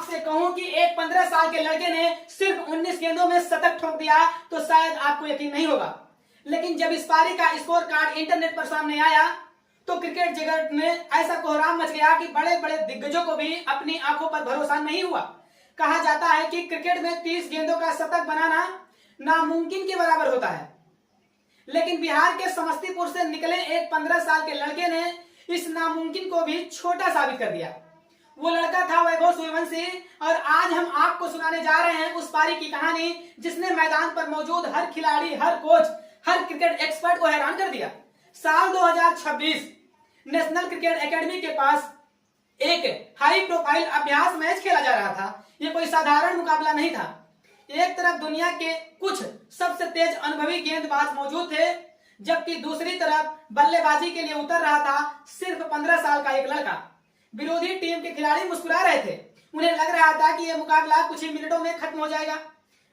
आपसे कहूं कि एक 15 साल के लड़के ने सिर्फ 19 गेंदों में शतक ठोक दिया तो शायद आपको यकीन नहीं होगा, लेकिन जब इस पारी का स्कोर कार्ड इंटरनेट पर सामने आया तो क्रिकेट जगत में ऐसा कोहराम मच गया कि बड़े बड़े दिग्गजों को भी अपनी आंखों पर भरोसा नहीं हुआ। कहा जाता है कि क्रिकेट में 30 गेंदों का शतक बनाना नामुमकिन के बराबर होता है, लेकिन बिहार के समस्तीपुर से निकले एक 15 साल के लड़के ने इस नामुमकिन को भी छोटा साबित कर दिया। वो लड़का था वैभव सूर्यवंशी, और आज हम आपको सुनाने जा रहे हैं उस पारी की कहानी जिसने मैदान पर मौजूद हर खिलाड़ी, हर कोच, हर क्रिकेट एक्सपर्ट को हैरान कर दिया। साल 2026 नेशनल क्रिकेट एकेडमी के पास एक हाई प्रोफाइल अभ्यास मैच खेला जा रहा था। ये कोई साधारण मुकाबला नहीं था। एक तरफ दुनिया के कुछ सबसे तेज अनुभवी गेंदबाज मौजूद थे, जबकि दूसरी तरफ बल्लेबाजी के लिए उतर रहा था सिर्फ 15 साल का एक लड़का। विरोधी टीम के खिलाड़ी मुस्कुरा रहे थे। उन्हें लग रहा था कि यह मुकाबला कुछ ही मिनटों में खत्म हो जाएगा,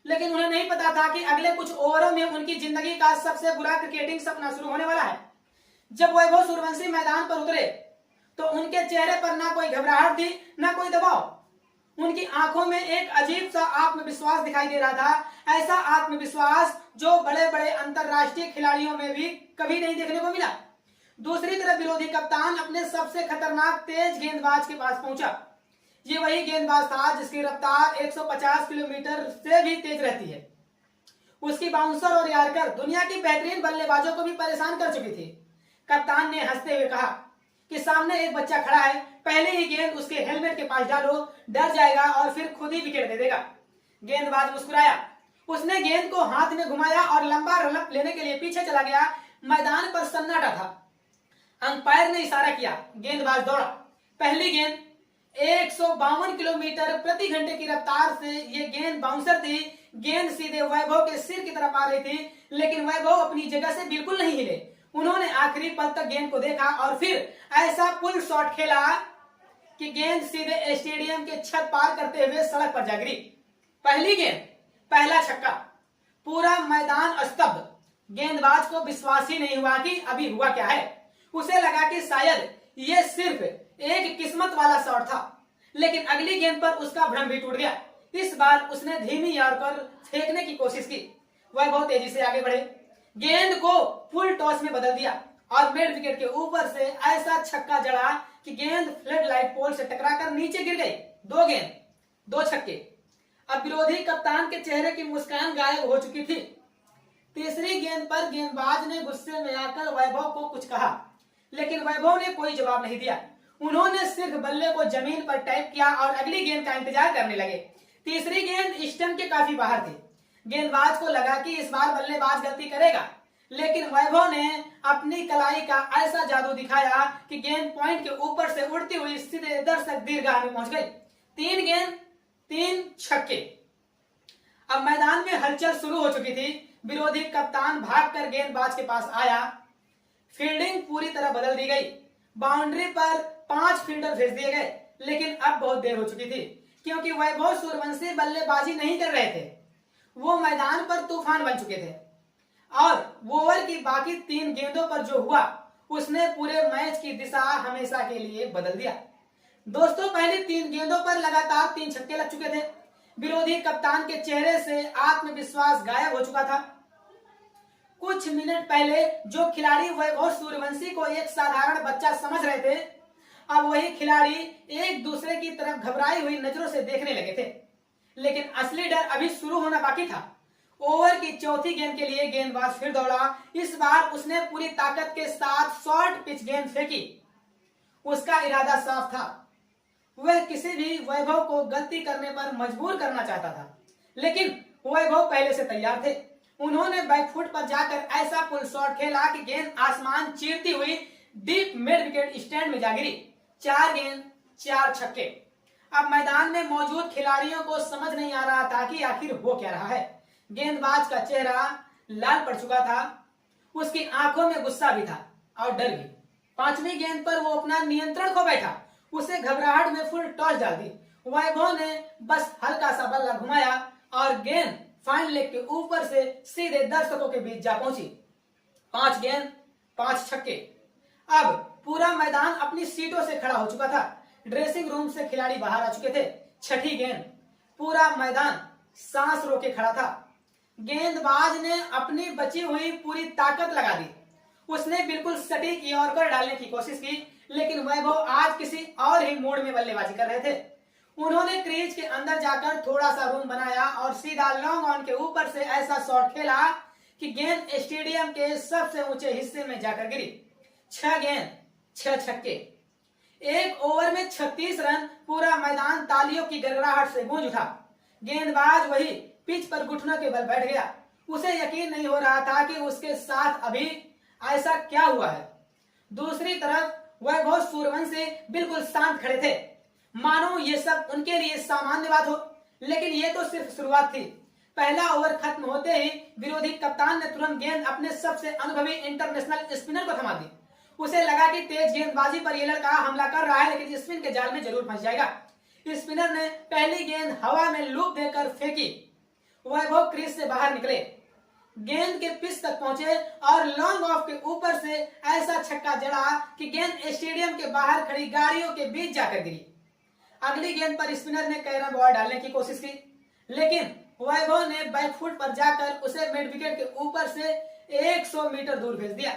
लेकिन उन्हें नहीं पता था कि अगले कुछ ओवरों में उनकी जिंदगी का सबसे बुरा क्रिकेटिंग सपना शुरू होने वाला है। जब वैभव सूर्यवंशी मैदान पर उतरे तो उनके चेहरे पर ना कोई घबराहट थी, ना कोई दबाव। उनकी आंखों में एक अजीब सा आत्मविश्वास दिखाई दे रहा था, ऐसा आत्मविश्वास जो बड़े बड़े अंतरराष्ट्रीय खिलाड़ियों में भी कभी नहीं देखने को मिला। दूसरी तरफ विरोधी कप्तान अपने सबसे खतरनाक तेज गेंदबाज के पास पहुंचा। ये वही गेंदबाज था जिसकी रफ्तार 150 किलोमीटर से भी तेज रहती है। उसकी बाउंसर और यार्कर दुनिया की बेहतरीन बल्लेबाजों को भी परेशान कर चुकी थी। कप्तान ने हंसते हुए कहा कि सामने एक बच्चा खड़ा है, पहले ही गेंद उसके हेलमेट के पास डालो, डर जाएगा और फिर खुद ही विकेट दे देगा। गेंदबाज मुस्कुराया, उसने गेंद को हाथ में घुमाया और लंबा रनअप लेने के लिए पीछे चला गया। मैदान पर सन्नाटा था। अंपायर ने इशारा किया, गेंदबाज दौड़ा। पहली गेंद 152 किलोमीटर प्रति घंटे की रफ्तार से ये गेंद बाउंसर थी। गेंद सीधे वैभव के सिर की तरफ आ रही थी, लेकिन वैभव अपनी जगह से बिल्कुल नहीं हिले। उन्होंने आखिरी पल तक गेंद को देखा और फिर ऐसा पुल शॉट खेला कि गेंद सीधे स्टेडियम के छत पार करते हुए सड़क पर जा गिरी। पहली गेंद, पहला छक्का। पूरा मैदान स्तब्ध। गेंदबाज को विश्वास ही नहीं हुआ कि अभी हुआ क्या है। उसे लगा कि शायद ये सिर्फ एक किस्मत वाला शॉट था, लेकिन अगली गेंद पर उसका भ्रम भी टूट गया। इस बार उसने धीमी यॉर्कर फेंकने की कोशिश की। वह बहुत तेजी से आगे बढ़े, गेंद को फुल टॉस में बदल दिया और मिड विकेट के ऊपर से ऐसा छक्का जड़ा कि गेंद फ्लड लाइट पोल से टकराकर नीचे गिर गई। 2 गेंद 2 छक्के। अब विरोधी कप्तान के चेहरे की मुस्कान गायब हो चुकी थी। तीसरी गेंद पर गेंदबाज ने गुस्से में आकर वैभव को कुछ कहा, लेकिन वैभव ने कोई जवाब नहीं दिया। उन्होंने सिर्फ बल्ले को जमीन पर टैप किया और अगली गेंद का इंतजार करने लगे। तीसरी गेंद स्टंप के काफी बाहर थी। गेंदबाज को लगा कि इस बार बल्लेबाज गलती करेगा, लेकिन वैभव ने अपनी कलाई का ऐसा जादू दिखाया कि गेंद पॉइंट के ऊपर से उड़ती हुई सीधे दर्शक दीर्घा में पहुंच गई। 3 गेंद 3 छक्के। अब मैदान में हलचल शुरू हो चुकी थी। विरोधी कप्तान भागकर गेंदबाज के पास आया। फील्डिंग पूरी तरह बदल दी गई। बाउंड्री पर 5 फील्डर भेज दिए गए, लेकिन अब बहुत देर हो चुकी थी, क्योंकि वैभव सूर्यवंशी बल्लेबाजी नहीं कर रहे थे। वो मैदान पर तूफान बन चुके थे और ओवर की बाकी 3 गेंदों पर जो हुआ उसने पूरे मैच की दिशा हमेशा के लिए बदल दिया। दोस्तों, पहली 3 गेंदों पर लगातार 3 छक्के लग चुके थे। विरोधी कप्तान के चेहरे से आत्मविश्वास गायब हो चुका था। कुछ मिनट पहले जो खिलाड़ी वैभव सूर्यवंशी को एक साधारण बच्चा समझ रहे थे, अब वही खिलाड़ी एक दूसरे की तरफ घबराई हुई नजरों से देखने लगे थे। लेकिन असली डर अभी शुरू होना बाकी था। ओवर की चौथी गेंद के लिए गेंदबाज फिर दौड़ा। इस बार उसने पूरी ताकत के साथ शॉर्ट पिच गेंद फेंकी। उसका इरादा साफ था, वह किसी भी वैभव को गलती करने पर मजबूर करना चाहता था, लेकिन वैभव पहले से तैयार थे। उन्होंने बैकफुट पर जाकर ऐसा पुल शॉट खेला कि गेंद आसमान चीरती हुई डीप मिड विकेट स्टैंड में जा गिरी। 4 गेंद 4 छक्के। अब मैदान में मौजूद खिलाड़ियों को समझ नहीं आ रहा था कि आखिर हो क्या रहा है। गेंदबाज का चेहरा लाल पड़ चुका था, उसकी आंखों में गुस्सा भी था और डर भी। 5वीं गेंद पर वो अपना नियंत्रण खो बैठा। उसे घबराहट में फुल टॉस डाल दी। वैभव ने बस हल्का सा बल्ला घुमाया और गेंद फाइन लेग के ऊपर से सीधे दर्शकों के बीच जा पहुंची। 5 गेंद 5 छक्के। अब पूरा मैदान अपनी सीटों से खड़ा हो चुका था। ड्रेसिंग रूम से खिलाड़ी बाहर आ चुके थे। छठी गेंद, पूरा मैदान सांस रोके खड़ा था। गेंदबाज ने अपनी बची हुई पूरी ताकत लगा दी। उसने बिल्कुल सटीक यॉर्कर डालने की कोशिश की, लेकिन वैभव आज किसी और ही मूड में बल्लेबाजी कर रहे थे। उन्होंने क्रीज के अंदर जाकर थोड़ा सा रूम बनाया और सीधा लॉन्ग ऑन के ऊपर से ऐसा शॉट खेला कि गेंद स्टेडियम के सबसे ऊंचे हिस्से में जाकर गिरी। 6 गेंद 6 छक्के, एक ओवर में 36 रन। पूरा मैदान तालियों की गड़गड़ाहट से गूंज उठा। गेंदबाज वही पिच पर घुटनों के बल बैठ गया। उसे यकीन नहीं हो रहा था कि उसके साथ अभी ऐसा क्या हुआ है। दूसरी तरफ वैभव सूर्यवंशी बिल्कुल शांत खड़े थे, मानो ये सब उनके लिए सामान्य बात हो। लेकिन ये तो सिर्फ शुरुआत थी। पहला ओवर खत्म होते ही विरोधी कप्तान ने तुरंत गेंद अपने सबसे अनुभवी इंटरनेशनल स्पिनर को थमा दी। उसे लगा कि तेज गेंदबाजी पर ये लड़का हमला कर रहा है, लेकिन स्पिन के जाल में जरूर फंस जाएगा। स्पिनर ने पहली गेंद हवा में लूप देकर फेंकी। वैभव क्रीज से बाहर निकले, गेंद के पिच तक पहुंचे और लॉन्ग ऑफ के ऊपर से ऐसा छक्का जड़ा कि गेंद स्टेडियम के बाहर खड़ी गाड़ियों के बीच जाकर गिरी। अगली गेंद पर स्पिनर ने कैरम बॉल डालने की कोशिश की, लेकिन वैभव ने बैकफुट पर जाकर उसे मिड विकेट के ऊपर से 100 मीटर दूर भेज दिया।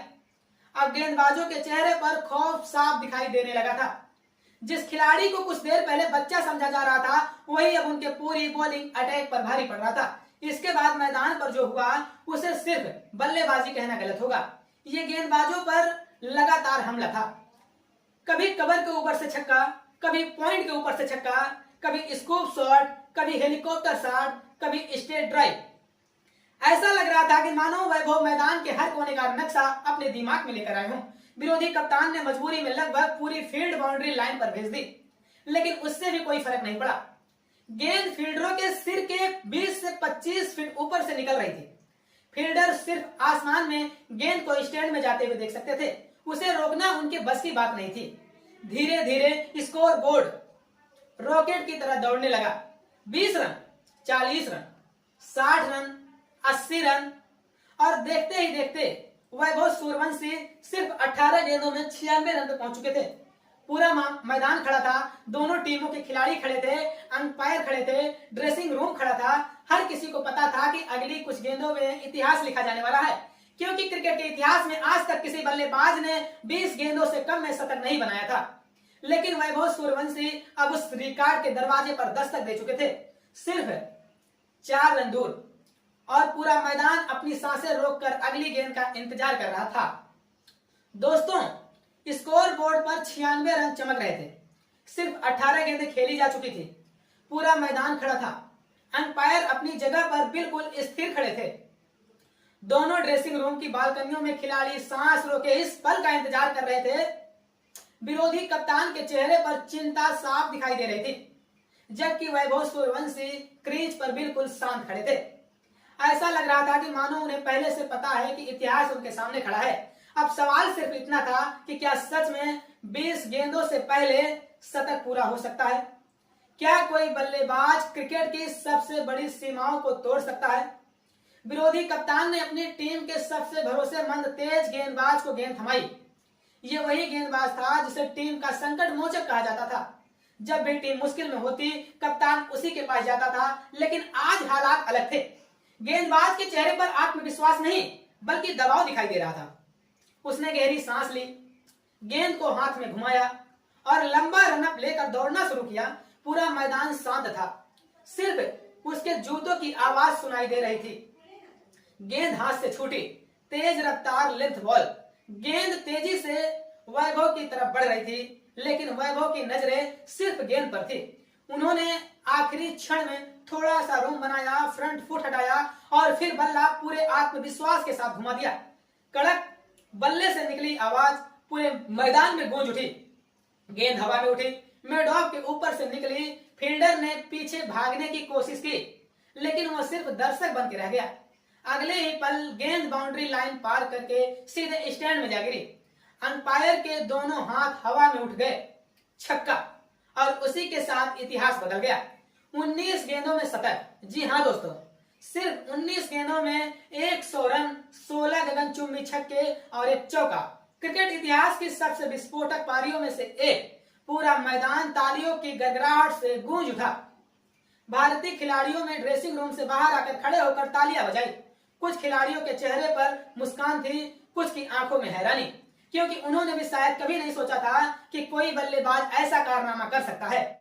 अब गेंदबाजों के चेहरे पर खौफ साफ दिखाई देने लगा था। जिस खिलाड़ी को कुछ देर पहले बच्चा समझा जा रहा था, वही अब उनके पूरी बॉलिंग अटैक पर भारी पड़ रहा था। इसके बाद मैदान पर जो हुआ उसे सिर्फ बल्लेबाजी कहना गलत होगा। ये गेंदबाजों पर लगातार हमला था। कभी कवर के ऊपर से छक्का, कभी पॉइंट के ऊपर से छक्का, कभी स्कूप शॉट, कभी हेलीकॉप्टर शॉट, कभी स्ट्रेट ड्राइव। ऐसा लग रहा था कि मानो वैभव मैदान के हर कोने का नक्शा अपने दिमाग में लेकर आए हों। विरोधी कप्तान ने मजबूरी में लगभग पूरी फील्ड बाउंड्री लाइन पर भेज दी, लेकिन उससे भी कोई फर्क नहीं पड़ा। गेंद फील्डरों के सिर के 20 से 25 फीट ऊपर से निकल रही थी। फील्डर सिर्फ आसमान में गेंद को स्टैंड में जाते हुए देख सकते थे। उसे रोकना उनके बस की बात नहीं थी। धीरे धीरे स्कोर बोर्ड रॉकेट की तरह दौड़ने लगा। 20 रन, 40 रन, 60 रन, 80 रन और देखते ही देखते वैभव सूर्यवंशी सिर्फ 18 गेंदों में 96 रन तक पहुंच चुके थे। पूरा मैदान खड़ा था, दोनों टीमों के खिलाड़ी खड़े थे, अंपायर खड़े थे, ड्रेसिंग रूम खड़ा था। हर किसी को पता था कि अगली कुछ गेंदों में इतिहास लिखा जाने वाला है, क्योंकि क्रिकेट के इतिहास में आज तक किसी बल्लेबाज ने 20 गेंदों से कम में शतक नहीं बनाया था। लेकिन वैभव सूर्यवंशी अब उस रिकॉर्ड के दरवाजे पर दस्तक दे चुके थे, सिर्फ 4 रन दूर। और पूरा मैदान अपनी सांसें रोककर अगली गेंद का इंतजार कर रहा था। दोस्तों, स्कोर बोर्ड पर 96 रन चमक रहे थे। सिर्फ 18 गेंदें खेली जा चुकी थी। पूरा मैदान खड़ा था। अंपायर अपनी जगह पर बिल्कुल स्थिर खड़े थे। दोनों ड्रेसिंग रूम की बालकनियों में खिलाड़ी सांस रोके इस पल का इंतजार कर रहे थे। विरोधी कप्तान के चेहरे पर चिंता साफ दिखाई दे रही थी, जबकि वैभव सूर्यवंशी क्रीज पर बिल्कुल शांत खड़े थे। ऐसा लग रहा था कि मानो उन्हें पहले से पता है कि इतिहास उनके सामने खड़ा है। अब सवाल सिर्फ इतना था कि क्या सच में 20 गेंदों से पहले शतक पूरा हो सकता है? क्या कोई बल्लेबाज क्रिकेट की सबसे बड़ी सीमाओं को तोड़ सकता है? विरोधी कप्तान ने अपनी टीम के सबसे भरोसेमंद तेज गेंदबाज को गेंद थमाई। ये वही गेंदबाज था जिसे टीम का संकट मोचक कहा जाता था। जब भी टीम मुश्किल में होती, कप्तान उसी के पास जाता था। लेकिन आज हालात अलग थे। गेंदबाज के चेहरे पर आत्मविश्वास नहीं, बल्कि दबाव दिखाई दे रहा था। उसने गहरी सांस ली, गेंद को हाथ में घुमाया और लंबा रनअप लेकर दौड़ना शुरू किया। पूरा मैदान शांत था, सिर्फ उसके जूतों की आवाज सुनाई दे रही थी। गेंद हाथ से छूटी, तेज रफ्तार लेंथ बॉल। गेंद तेजी से वैभव की तरफ बढ़ रही थी, लेकिन वैभव की नजरें सिर्फ गेंद पर थी। उन्होंने आखिरी क्षण में थोड़ा सा रूम बनाया, फ्रंट फुट हटाया और फिर बल्ला पूरे आत्मविश्वास के साथ घुमा दिया। कड़क बल्ले से निकली आवाज पूरे मैदान में गूंज उठी। गेंद हवा में उठी, मिड ऑफ के ऊपर से निकली। फील्डर ने पीछे भागने की कोशिश की, लेकिन वह सिर्फ दर्शक बन के रह गया। अगले ही पल गेंद बाउंड्री लाइन पार करके सीधे स्टैंड में जा गिरी। अंपायर के दोनों हाथ हवा में उठ गए। छक्का, और उसी के साथ इतिहास बदल गया। 19 गेंदों में शतक। जी हाँ दोस्तों, सिर्फ 19 गेंदों में 100 रन, 16 गगनचुंबी छक्के और एक चौका। क्रिकेट इतिहास की सबसे विस्फोटक पारियों में से एक। पूरा मैदान तालियों की गड़गड़ाहट से गूंज उठा। भारतीय खिलाड़ियों में ड्रेसिंग रूम से बाहर आकर खड़े होकर तालियां बजाई। कुछ खिलाड़ियों के चेहरे पर मुस्कान थी, कुछ की आंखों में हैरानी, क्योंकि उन्होंने भी शायद कभी नहीं सोचा था कि कोई बल्लेबाज ऐसा कारनामा कर सकता है।